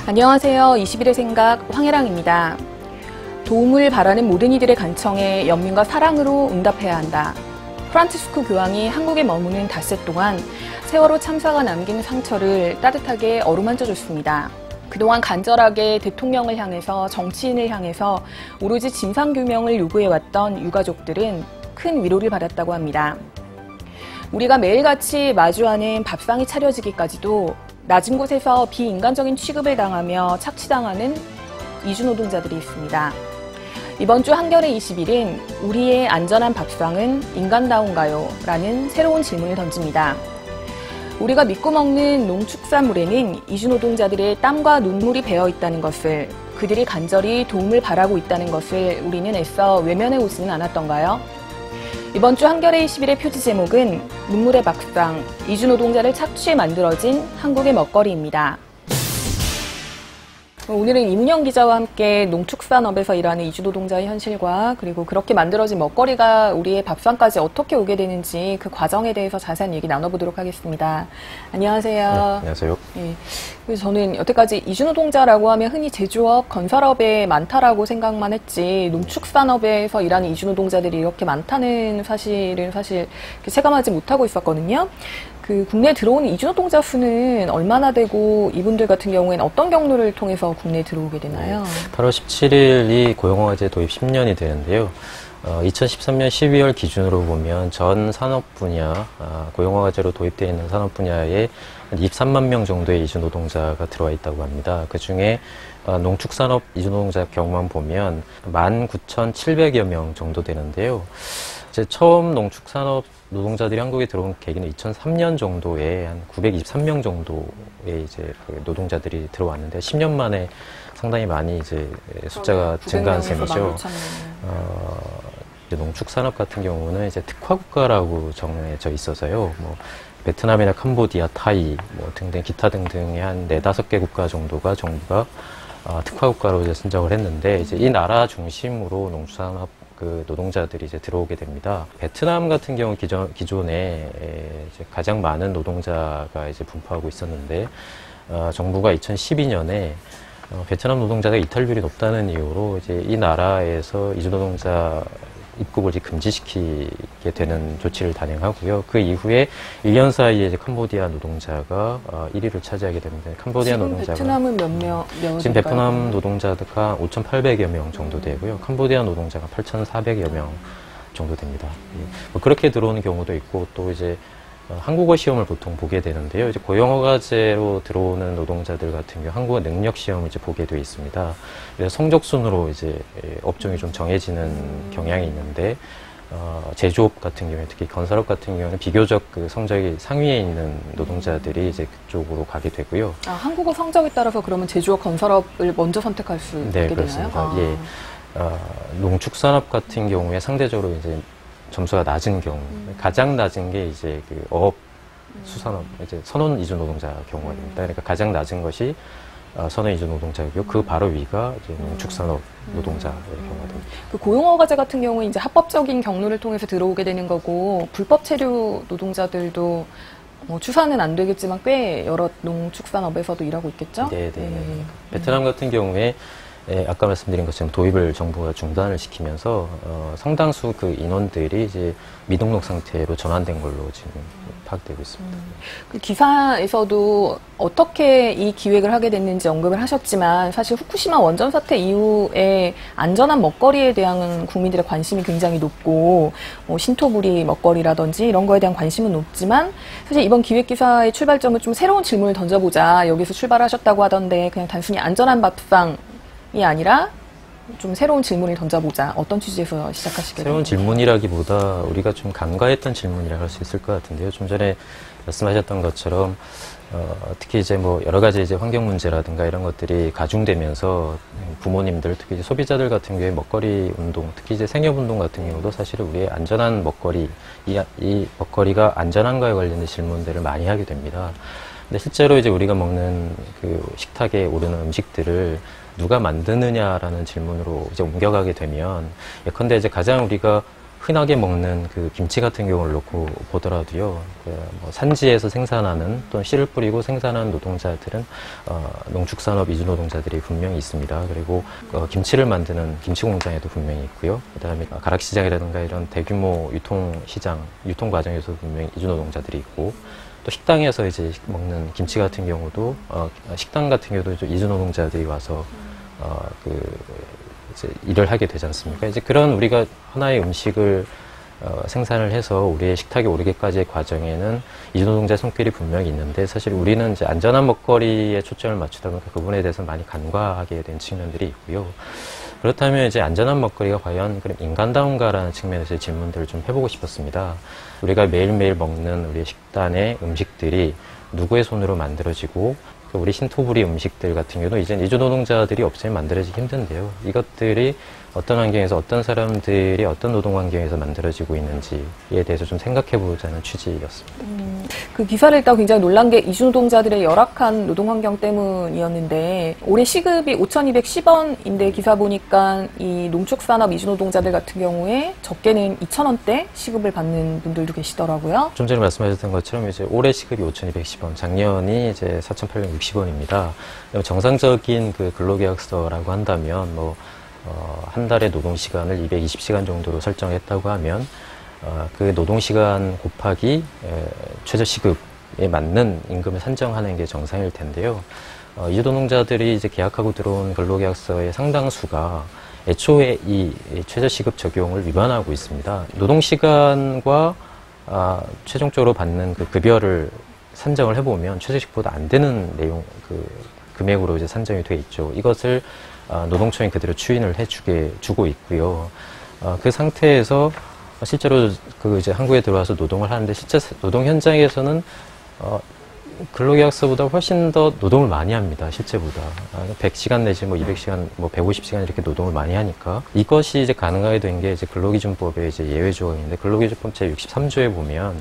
안녕하세요. 21의 생각 황혜랑입니다. 도움을 바라는 모든 이들의 간청에 연민과 사랑으로 응답해야 한다. 프란치스코 교황이 한국에 머무는 닷새 동안 세월호 참사가 남긴 상처를 따뜻하게 어루만져줬습니다. 그동안 간절하게 대통령을 향해서 정치인을 향해서 오로지 진상규명을 요구해왔던 유가족들은 큰 위로를 받았다고 합니다. 우리가 매일같이 마주하는 밥상이 차려지기까지도 낮은 곳에서 비인간적인 취급을 당하며 착취당하는 이주노동자들이 있습니다. 이번 주 한겨레 21은 우리의 안전한 밥상은 인간다운가요? 라는 새로운 질문을 던집니다. 우리가 믿고 먹는 농축산물에는 이주노동자들의 땀과 눈물이 배어 있다는 것을, 그들이 간절히 도움을 바라고 있다는 것을 우리는 애써 외면해 오지는 않았던가요? 이번 주 한겨레 21의 표지 제목은 눈물의 밥상, 이주노동자를 착취해 만들어진 한국의 먹거리입니다. 오늘은 이문영 기자와 함께 농축산업에서 일하는 이주노동자의 현실과 그리고 그렇게 만들어진 먹거리가 우리의 밥상까지 어떻게 오게 되는지 그 과정에 대해서 자세한 얘기 나눠보도록 하겠습니다. 안녕하세요. 네, 안녕하세요. 네, 그래서 저는 여태까지 이주노동자라고 하면 흔히 제조업, 건설업에 많다라고 생각만 했지 농축산업에서 일하는 이주노동자들이 이렇게 많다는 사실을 체감하지 못하고 있었거든요. 그 국내에 들어오는 이주노동자 수는 얼마나 되고 이분들 같은 경우에는 어떤 경로를 통해서 국내에 들어오게 되나요? 8월 17일이 고용허가제 도입 10년이 되는데요. 2013년 12월 기준으로 보면 전 산업 분야, 고용허가제로 도입되어 있는 산업 분야에 한 23만 명 정도의 이주노동자가 들어와 있다고 합니다. 그 중에 농축산업 이주노동자 경우만 보면 19,700여 명 정도 되는데요. 이제 처음 농축산업 노동자들이 한국에 들어온 계기는 2003년 정도에 한 923명 정도의 이제 노동자들이 들어왔는데 10년 만에 상당히 많이 이제 숫자가 증가한 셈이죠. 농축산업 같은 경우는 이제 특화국가라고 정해져 있어서요. 뭐 베트남이나 캄보디아, 타이 뭐 등등 기타 등등의 한 4-5개 국가 정도가 정부가 특화국가로 이제 선정을 했는데 이제 이 나라 중심으로 농축산업 그 노동자들이 이제 들어오게 됩니다. 베트남 같은 경우 기존에 이제 가장 많은 노동자가 이제 분포하고 있었는데 정부가 2012년에 베트남 노동자가 이탈률이 높다는 이유로 이제 이 나라에서 이주노동자 입국을 이제 금지시키게 되는 조치를 단행하고요. 그 이후에 1년 사이에 이제 캄보디아 노동자가 1위를 차지하게 됩니다. 캄보디아 노동자가 베트남은 몇 지금 베트남 노동자가 5,800여 명 정도 되고요. 캄보디아 노동자가 8,400여 명 정도 됩니다. 뭐 그렇게 들어오는 경우도 있고 또 이제 한국어 시험을 보통 보게 되는데요. 이제 고용허가제로 들어오는 노동자들 같은 경우 한국어 능력 시험을 이제 보게 되어 있습니다. 그래서 성적 순으로 이제 업종이 좀 정해지는 경향이 있는데 제조업 같은 경우에 특히 건설업 같은 경우는 비교적 그 성적이 상위에 있는 노동자들이 이제 그쪽으로 가게 되고요. 한국어 성적에 따라서 그러면 제조업, 건설업을 먼저 선택할 수 있게 그렇습니다. 되나요? 예. 농축산업 같은 경우에 상대적으로 이제 점수가 낮은 경우, 가장 낮은 게 이제 그 어업, 수산업, 이제 선원 이주 노동자 경우가 됩니다. 그러니까 가장 낮은 것이 선원 이주 노동자이고요. 그 바로 위가 이제 농축산업 노동자의 경우가 됩니다. 그 고용허가제 같은 경우는 이제 합법적인 경로를 통해서 들어오게 되는 거고 불법 체류 노동자들도 추산은 안 되겠지만 꽤 여러 농축산업에서도 일하고 있겠죠? 네. 베트남 같은 경우에 아까 말씀드린 것처럼 도입을 정부가 중단을 시키면서 상당수 그 인원들이 이제 미등록 상태로 전환된 걸로 지금 파악되고 있습니다. 그 기사에서도 어떻게 이 기획을 하게 됐는지 언급을 하셨지만 사실 후쿠시마 원전 사태 이후에 안전한 먹거리에 대한 국민들의 관심이 굉장히 높고 신토부리 먹거리라든지 이런 거에 대한 관심은 높지만 사실 이번 기획 기사의 출발점은 좀 새로운 질문을 던져보자 여기서 출발하셨다고 하던데 그냥 단순히 안전한 밥상 이 아니라 좀 새로운 질문을 던져보자. 어떤 취지에서 시작하시게 새로운 질문이라기보다 우리가 좀 간과했던 질문이라고 할 수 있을 것 같은데요. 좀 전에 말씀하셨던 것처럼 특히 이제 뭐 여러 가지 이제 환경 문제라든가 이런 것들이 가중되면서 부모님들 특히 이제 소비자들 같은 경우에 먹거리 운동, 특히 이제 생협 운동 같은 경우도 사실은 우리의 안전한 먹거리, 이 먹거리가 안전한가에 관련된 질문들을 많이 하게 됩니다. 근데 실제로 이제 우리가 먹는 그 식탁에 오르는 음식들을 누가 만드느냐라는 질문으로 이제 옮겨가게 되면, 예컨대 이제 가장 우리가 흔하게 먹는 그 김치 같은 경우를 놓고 보더라도요, 뭐 산지에서 생산하는 또는 씨를 뿌리고 생산하는 노동자들은 농축산업 이주 노동자들이 분명히 있습니다. 그리고 김치를 만드는 김치 공장에도 분명히 있고요. 그다음에 가락시장이라든가 이런 대규모 유통시장, 유통 과정에서 분명히 이주 노동자들이 있고, 또 식당에서 이제 먹는 김치 같은 경우도 식당 같은 경우도 이주 노동자들이 와서 이제 일을 하게 되지 않습니까? 이제 그런 우리가 하나의 음식을 생산을 해서 우리의 식탁에 오르기까지의 과정에는 이주노동자의 손길이 분명히 있는데, 사실 우리는 이제 안전한 먹거리에 초점을 맞추다 보니까 그 부분에 대해서 많이 간과하게 된 측면들이 있고요. 그렇다면 이제 안전한 먹거리가 과연 그럼 인간다운가라는 측면에서 질문들을 좀 해보고 싶었습니다. 우리가 매일매일 먹는 우리의 식단의 음식들이 누구의 손으로 만들어지고, 우리 신토부리 음식들 같은 경우도 이제 이주 노동자들이 없으면 만들어지기 힘든데요. 이것들이 어떤 환경에서 어떤 사람들이 어떤 노동 환경에서 만들어지고 있는지에 대해서 좀 생각해보자는 취지였습니다. 그 기사를 읽다가 굉장히 놀란 게 이주 노동자들의 열악한 노동 환경 때문이었는데, 올해 시급이 5,210원인데 기사 보니까 이 농축산업 이주 노동자들 같은 경우에 적게는 2,000원대 시급을 받는 분들도 계시더라고요. 좀 전에 말씀하셨던 것처럼 이제 올해 시급이 5,210원, 작년이 이제 4,860원입니다. 정상적인 그 근로계약서라고 한다면 한 달의 노동시간을 220시간 정도로 설정했다고 하면, 그 노동시간 곱하기 최저시급에 맞는 임금을 산정하는 게 정상일 텐데요. 이주노동자들이 이제 계약하고 들어온 근로계약서의 상당수가 애초에 이 최저시급 적용을 위반하고 있습니다. 노동시간과 최종적으로 받는 그 급여를 산정을 해보면 최저시급보다 안 되는 내용, 금액으로 이제 산정이 돼 있죠. 이것을 노동청이 그대로 추인을 주고 있고요. 그 상태에서 실제로 이제 한국에 들어와서 노동을 하는데, 실제 노동 현장에서는 근로계약서보다 훨씬 더 노동을 많이 합니다. 실제보다 100시간 내지 200시간, 150시간 이렇게 노동을 많이 하니까, 이것이 이제 가능하게 된 게 이제 근로기준법의 이제 예외 조항인데, 근로기준법 제 63조에 보면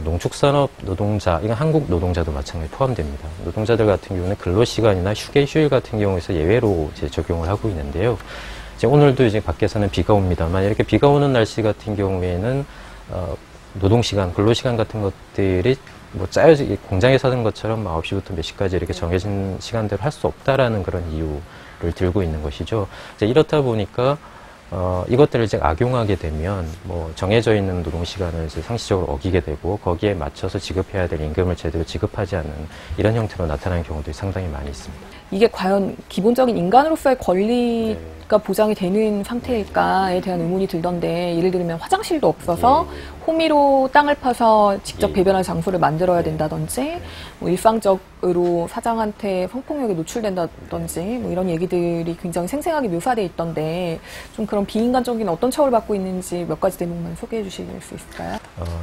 농축산업 노동자, 이건 한국 노동자도 마찬가지 포함됩니다. 노동자들 같은 경우는 근로시간이나 휴일 같은 경우에서 예외로 이제 적용을 하고 있는데요. 이제 오늘도 이제 밖에서는 비가 옵니다만, 이렇게 비가 오는 날씨 같은 경우에는 노동시간, 근로시간 같은 것들이 공장에서 하는 것처럼 9시부터 몇 시까지 이렇게 정해진 시간대로 할 수 없다라는 그런 이유를 들고 있는 것이죠. 이제 이렇다 보니까 이것들을 이제 악용하게 되면 정해져 있는 노동 시간을 이제 상시적으로 어기게 되고, 거기에 맞춰서 지급해야 될 임금을 제대로 지급하지 않는 이런 형태로 나타나는 경우들이 상당히 많이 있습니다. 이게 과연 기본적인 인간으로서의 권리가 보장이 되는 상태일까에 대한 의문이 들던데, 예를 들면 화장실도 없어서 호미로 땅을 파서 직접 배변할 장소를 만들어야 된다든지, 일상적으로 사장한테 성폭력에 노출된다든지, 이런 얘기들이 굉장히 생생하게 묘사되어 있던데, 좀 그런 비인간적인 어떤 처우를 받고 있는지 몇 가지 대목만 소개해 주실 수 있을까요?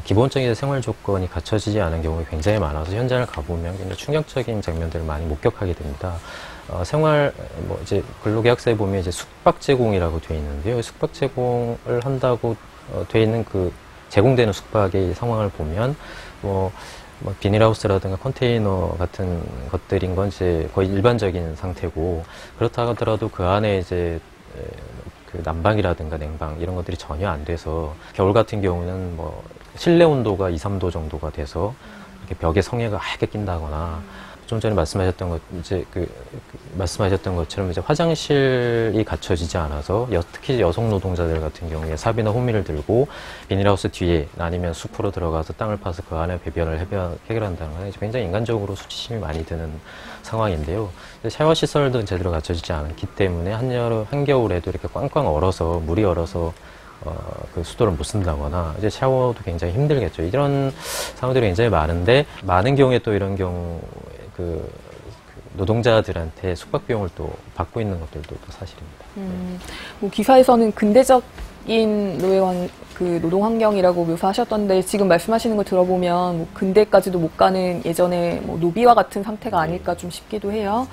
기본적인 생활 조건이 갖춰지지 않은 경우가 굉장히 많아서 현장을 가보면 굉장히 충격적인 장면들을 많이 목격하게 됩니다. 이제 근로계약서에 보면 이제 숙박 제공이라고 되어 있는데요. 숙박 제공을 한다고 되어 있는 제공되는 숙박의 상황을 보면, 비닐하우스라든가 컨테이너 같은 것들인 건 이제 거의 일반적인 상태고, 그렇다 하더라도 그 안에 이제 난방이라든가 냉방 이런 것들이 전혀 안 돼서, 겨울 같은 경우는 실내 온도가 2, 3도 정도가 돼서 이렇게 벽에 성에가 하얗게 낀다거나, 좀 전에 말씀하셨던 것처럼 이제 화장실이 갖춰지지 않아서, 특히 여성 노동자들 같은 경우에 삽이나 호미를 들고 비닐하우스 뒤에 아니면 숲으로 들어가서 땅을 파서 그 안에 배변을 해결한다는 건 굉장히 인간적으로 수치심이 많이 드는 상황인데요. 샤워 시설도 제대로 갖춰지지 않기 때문에 한겨울에도 이렇게 꽝꽝 얼어서, 물이 얼어서 그 수도를 못 쓴다거나, 이제 샤워도 굉장히 힘들겠죠. 이런 상황들이 굉장히 많은데, 많은 경우에 또 이런 경우 노동자들한테 숙박 비용을 또 받고 있는 것들도 또 사실입니다. 기사에서는 근대적인 그 노동 환경이라고 묘사하셨던데 지금 말씀하시는 거 들어보면 뭐 근대까지도 못 가는 예전에 뭐 노비와 같은 상태가 아닐까 좀 싶기도 해요.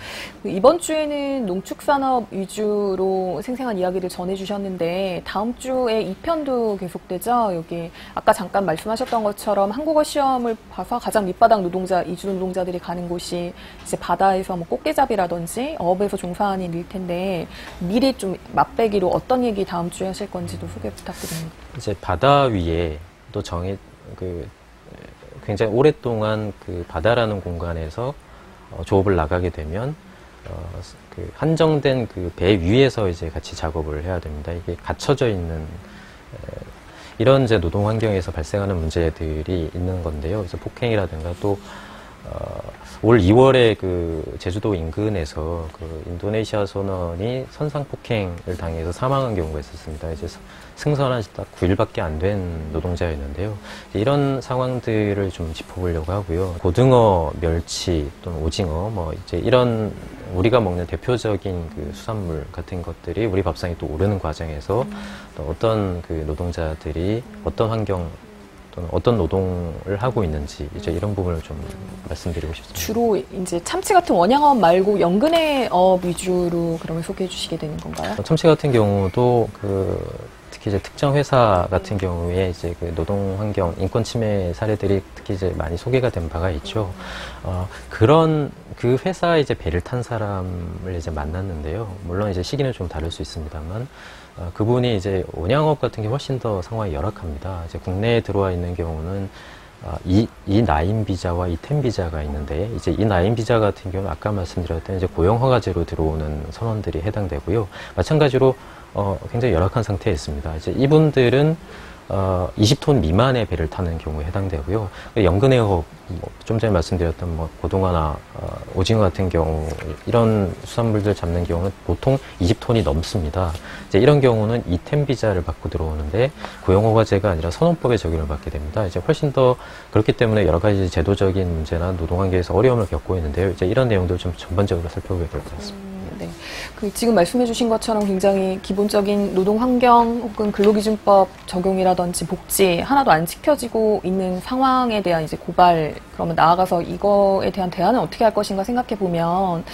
이번 주에는 농축산업 위주로 생생한 이야기를 전해주셨는데 다음 주에 2편도 계속되죠. 여기 아까 잠깐 말씀하셨던 것처럼 한국어 시험을 봐서 가장 밑바닥 노동자, 이주 노동자들이 가는 곳이 이제 바다에서 뭐 꽃게잡이라든지 어업에서 종사하는 일일 텐데 미리 좀 맛배기로 어떤 얘기 다음 주에 하실 건지도 소개 부탁드립니다. 이제 바다 위에 또 굉장히 오랫동안 그 바다라는 공간에서 조업을 나가게 되면 그 한정된 그 배 위에서 이제 같이 작업을 해야 됩니다. 이게 갇혀져 있는 이런 이제 노동 환경에서 발생하는 문제들이 있는 건데요. 그래서 폭행이라든가 또 올 2월에 그 제주도 인근에서 그 인도네시아 선원이 선상 폭행을 당해서 사망한 경우가 있었습니다. 이제 승선한 지 딱 9일밖에 안 된 노동자였는데요. 이런 상황들을 좀 짚어보려고 하고요. 고등어, 멸치 또는 오징어, 뭐 이제 이런 우리가 먹는 대표적인 그 수산물 같은 것들이 우리 밥상에 또 오르는 과정에서 또 어떤 그 노동자들이 어떤 환경 또는 어떤 노동을 하고 있는지 이제 이런 부분을 좀 말씀드리고 싶습니다. 주로 이제 참치 같은 원양어업 말고 연근해 어업 위주로 그러면 소개해 주시게 되는 건가요? 참치 같은 경우도 특히 이제 특정 회사 같은 경우에 이제 그 노동 환경, 인권 침해 사례들이 특히 이제 많이 소개가 된 바가 있죠. 그런 그 회사에 이제 배를 탄 사람을 이제 만났는데요. 물론 이제 시기는 좀 다를 수 있습니다만, 그분이 이제 원양업 같은 게 훨씬 더 상황이 열악합니다. 이제 국내에 들어와 있는 경우는 이 나인 비자와 이 텐 비자가 있는데, 이제 이 나인 비자 같은 경우는 아까 말씀드렸던 이제 고용 허가제로 들어오는 선원들이 해당되고요. 마찬가지로 굉장히 열악한 상태에 있습니다. 이제 이분들은 20톤 미만의 배를 타는 경우에 해당되고요. 연근해업, 좀 전에 말씀드렸던 고등어나 오징어 같은 경우 이런 수산물들 잡는 경우는 보통 20톤이 넘습니다. 이제 이런 경우는 이템 비자를 받고 들어오는데 고용허가제가 아니라 선원법의 적용을 받게 됩니다. 이제 훨씬 더 그렇기 때문에 여러 가지 제도적인 문제나 노동환경에서 어려움을 겪고 있는데요. 이제 이런 내용들 좀 전반적으로 살펴보게 될 것 같습니다. 네. 지금 말씀해 주신 것처럼 굉장히 기본적인 노동 환경 혹은 근로기준법 적용이라든지 복지 하나도 안 지켜지고 있는 상황에 대한 이제 고발, 그러면 나아가서 이거에 대한 대안은 어떻게 할 것인가 생각해 보면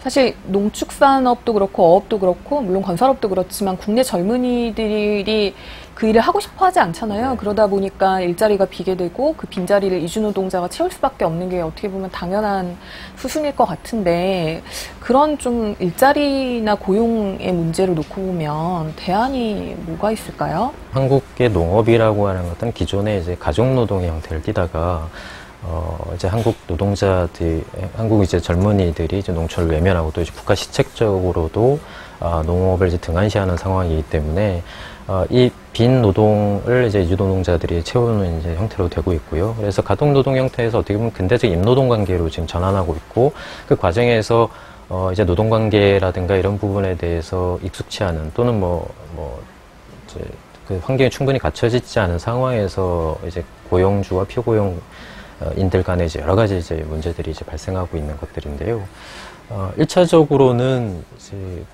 사실 농축산업도 그렇고 어업도 그렇고 물론 건설업도 그렇지만 국내 젊은이들이 그 일을 하고 싶어 하지 않잖아요. 그러다 보니까 일자리가 비게 되고 그 빈자리를 이주노동자가 채울 수밖에 없는 게 어떻게 보면 당연한 수순일 것 같은데, 그런 좀 일자리나 고용의 문제를 놓고 보면 대안이 뭐가 있을까요? 한국의 농업이라고 하는 것은 기존에 이제 가족노동의 형태를 띠다가 이제 한국 노동자들, 한국 이제 젊은이들이 이제 농촌을 외면하고 또 이제 국가 시책적으로도 농업을 이제 등한시하는 상황이기 때문에 이 빈 노동을 이제 이주노동자들이 채우는 이제 형태로 되고 있고요. 그래서 가동노동 형태에서 어떻게 보면 근대적 임노동 관계로 지금 전환하고 있고, 그 과정에서 이제 노동 관계라든가 이런 부분에 대해서 익숙치 않은 또는 이제 그 환경이 충분히 갖춰지지 않은 상황에서 이제 고용주와 피고용 인들 간에 이제 여러 가지 이제 문제들이 이제 발생하고 있는 것들인데요. 1차적으로는 이제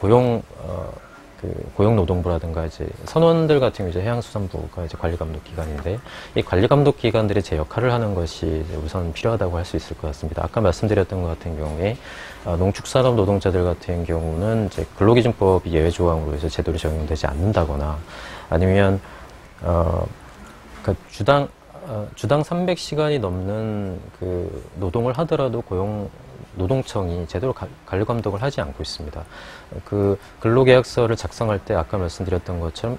고용노동부라든가 이제 선원들 같은 경우 이제 해양수산부가 이제 관리감독기관인데, 이 관리감독기관들이 제 역할을 하는 것이 이제 우선 필요하다고 할 수 있을 것 같습니다. 아까 말씀드렸던 것 같은 경우에 농축산업 노동자들 같은 경우는 이제 근로기준법이 예외 조항으로 해서 제도로 적용되지 않는다거나 아니면 그러니까 주당 300시간이 넘는 그 노동을 하더라도 노동청이 제대로 관리감독을 하지 않고 있습니다. 그 근로계약서를 작성할 때 아까 말씀드렸던 것처럼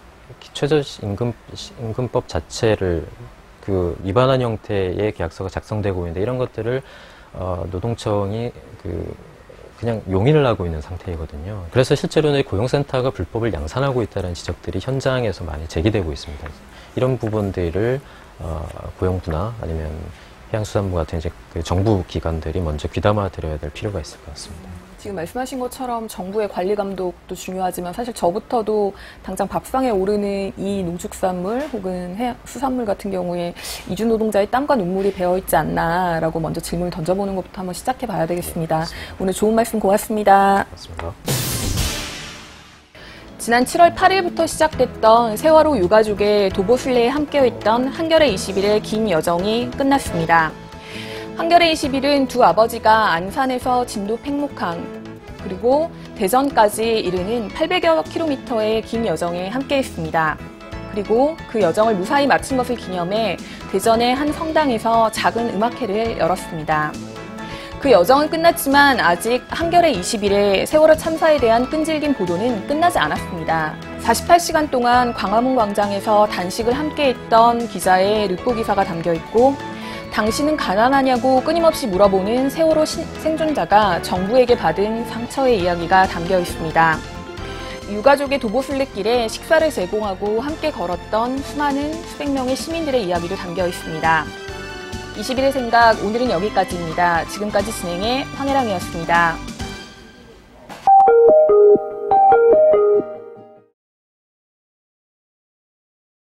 최저임금법 자체를 그 위반한 형태의 계약서가 작성되고 있는데, 이런 것들을 노동청이 그냥 용인을 하고 있는 상태이거든요. 그래서 실제로는 고용센터가 불법을 양산하고 있다는 지적들이 현장에서 많이 제기되고 있습니다. 이런 부분들을 고용부나 아니면 해양수산부 같은 이제 그 정부 기관들이 먼저 귀담아 들여야 될 필요가 있을 것 같습니다. 지금 말씀하신 것처럼 정부의 관리 감독도 중요하지만 사실 저부터도 당장 밥상에 오르는 이 농축산물 혹은 수산물 같은 경우에 이주 노동자의 땀과 눈물이 배어 있지 않나라고 먼저 질문을 던져보는 것부터 한번 시작해 봐야 되겠습니다. 네, 오늘 좋은 말씀 고맙습니다. 고맙습니다. 지난 7월 8일부터 시작됐던 세월호 유가족의 도보순례에 함께했던 한겨레 21의 긴 여정이 끝났습니다. 한겨레 21은 두 아버지가 안산에서 진도 팽목항 그리고 대전까지 이르는 800여 킬로미터의 긴 여정에 함께했습니다. 그리고 그 여정을 무사히 마친 것을 기념해 대전의 한 성당에서 작은 음악회를 열었습니다. 그 여정은 끝났지만 아직 한겨레 21의 세월호 참사에 대한 끈질긴 보도는 끝나지 않았습니다. 48시간 동안 광화문 광장에서 단식을 함께했던 기자의 르포 기사가 담겨있고 당신은 가난하냐고 끊임없이 물어보는 세월호 생존자가 정부에게 받은 상처의 이야기가 담겨 있습니다. 유가족의 도보순례길에 식사를 제공하고 함께 걸었던 수백 명의 시민들의 이야기도 담겨 있습니다. 21의 생각, 오늘은 여기까지입니다. 지금까지 진행해 황혜랑이었습니다.